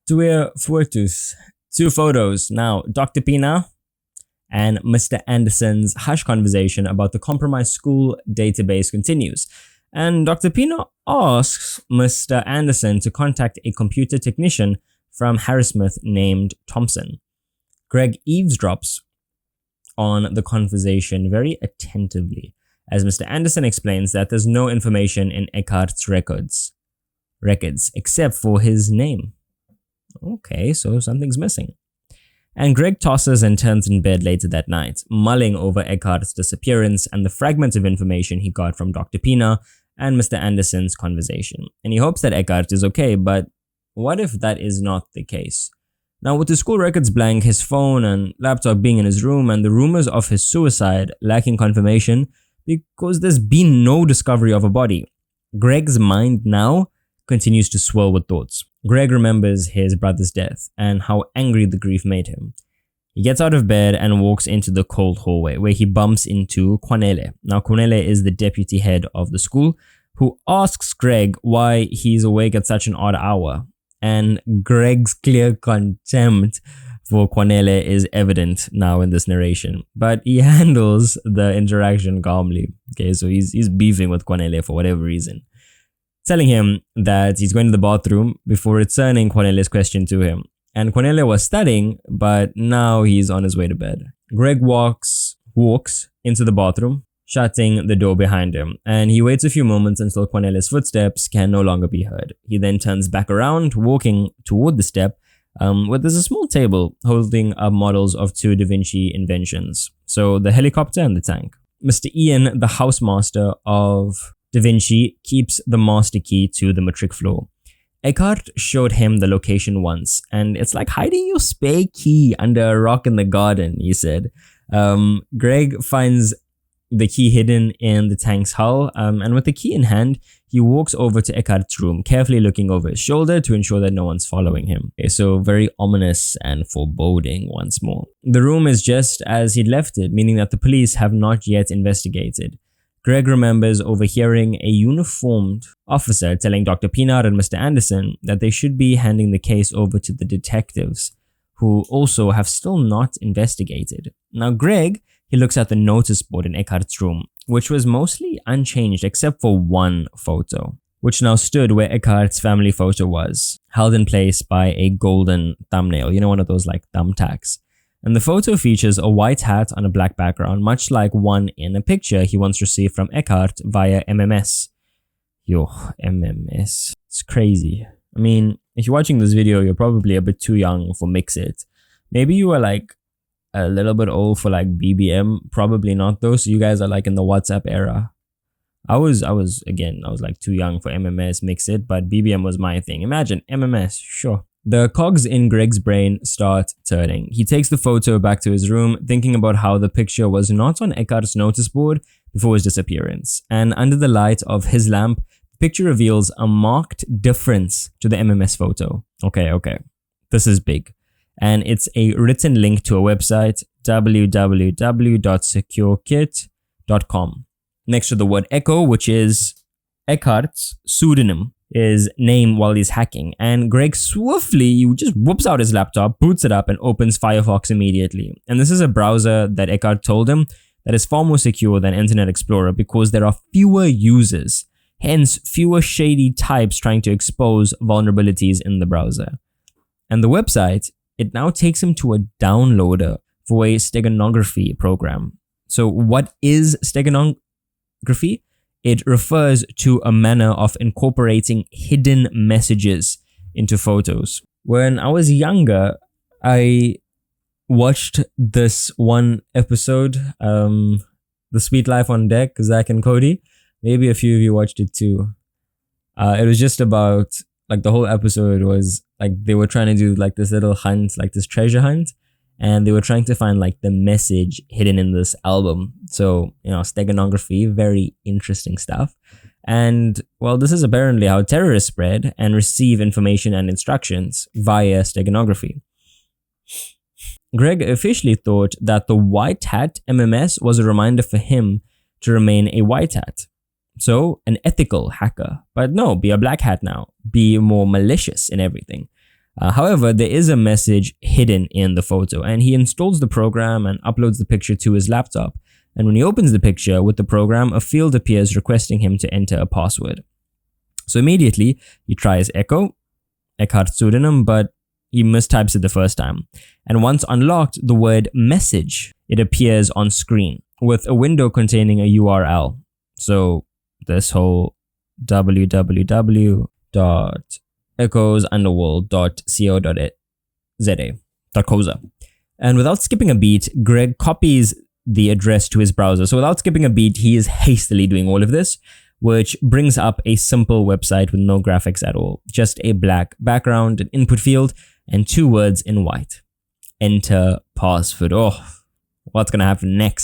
Twee fotos. Two photos. Now, Dr. Pina and Mr. Anderson's hush conversation about the compromised school database continues. And Dr. Pina asks Mr. Anderson to contact a computer technician from Harrismith named Thompson. Greg eavesdrops on the conversation very attentively as Mr. Anderson explains that there's no information in Eckhart's records except for his name. Okay, so something's missing. And Greg tosses and turns in bed later that night, mulling over Eckhart's disappearance and the fragment of information he got from Dr. Pina and Mr. Anderson's conversation. And he hopes that Eckhart is okay, but what if that is not the case? Now, with the school records blank, his phone and laptop being in his room, and the rumors of his suicide lacking confirmation because there's been no discovery of a body, Greg's mind now continues to swirl with thoughts. Greg remembers his brother's death and how angry the grief made him. He gets out of bed and walks into the cold hallway where he bumps into Kwanele. Now, Kwanele is the deputy head of the school who asks Greg why he's awake at such an odd hour. And Greg's clear contempt for Kwanele is evident now in this narration. But he handles the interaction calmly. Okay, so he's beefing with Kwanele for whatever reason, telling him that he's going to the bathroom before returning Kwanele's question to him. And Kwanele was studying, but now he's on his way to bed. Greg walks into the bathroom, shutting the door behind him, and he waits a few moments until Kwanele's footsteps can no longer be heard. He then turns back around, walking toward the step, where there's a small table holding up models of two Da Vinci inventions. So the helicopter and the tank. Mr. Ian, the housemaster of Da Vinci, keeps the master key to the matric floor. Eckhart showed him the location once, and it's like hiding your spare key under a rock in the garden, he said. Greg finds the key hidden in the tank's hull, and with the key in hand, he walks over to Eckhart's room, carefully looking over his shoulder to ensure that no one's following him. Okay, so very ominous and foreboding once more. The room is just as he'd left it, meaning that the police have not yet investigated. Greg remembers overhearing a uniformed officer telling Dr. Pienaar and Mr. Anderson that they should be handing the case over to the detectives, who also have still not investigated. Now, Greg, he looks at the notice board in Eckhart's room, which was mostly unchanged except for one photo, which now stood where Eckhart's family photo was, held in place by a golden thumbnail, one of those like thumbtacks. And the photo features a white hat on a black background, much like one in a picture he once received from Eckhart via MMS. Yo, MMS. It's crazy. I mean, if you're watching this video, you're probably a bit too young for Mixit. Maybe you were like a little bit old for like BBM. Probably not though. So you guys are like in the WhatsApp era. I was like too young for MMS, Mixit, but BBM was my thing. Imagine MMS, sure. The cogs in Greg's brain start turning. He takes the photo back to his room, thinking about how the picture was not on Eckhart's notice board before his disappearance. And under the light of his lamp, the picture reveals a marked difference to the MMS photo. Okay. This is big. And it's a written link to a website, www.securekit.com. Next to the word Echo, which is Eckhart's pseudonym, his name while he's hacking, and Greg swiftly just whoops out his laptop, boots it up, and opens Firefox immediately. And this is a browser that Eckhart told him that is far more secure than Internet Explorer because there are fewer users, hence fewer shady types trying to expose vulnerabilities in the browser. And the website, it now takes him to a downloader for a steganography program. So what is steganography? It refers to a manner of incorporating hidden messages into photos. When I was younger, I watched this one episode, The Sweet Life on Deck, Zach and Cody. Maybe a few of you watched it too. It was just about, like the whole episode was like they were trying to do like this little hunt, like this treasure hunt. And they were trying to find like the message hidden in this album. So, steganography, very interesting stuff. And well, this is apparently how terrorists spread and receive information and instructions via steganography. Greg officially thought that the white hat MMS was a reminder for him to remain a white hat. So, an ethical hacker. But no, be a black hat now. Be more malicious in everything. However, there is a message hidden in the photo, and he installs the program and uploads the picture to his laptop. And when he opens the picture with the program, a field appears requesting him to enter a password. So immediately, he tries echo, Eckhart pseudonym, but he mistypes it the first time. And once unlocked, the word message, it appears on screen with a window containing a URL. So this whole www.echoesunderworld.co.za. And without skipping a beat, Greg copies the address to his browser. So without skipping a beat, he is hastily doing all of this, which brings up a simple website with no graphics at all. Just a black background, an input field, and 2 words in white. Enter password. Oh, what's going to happen next?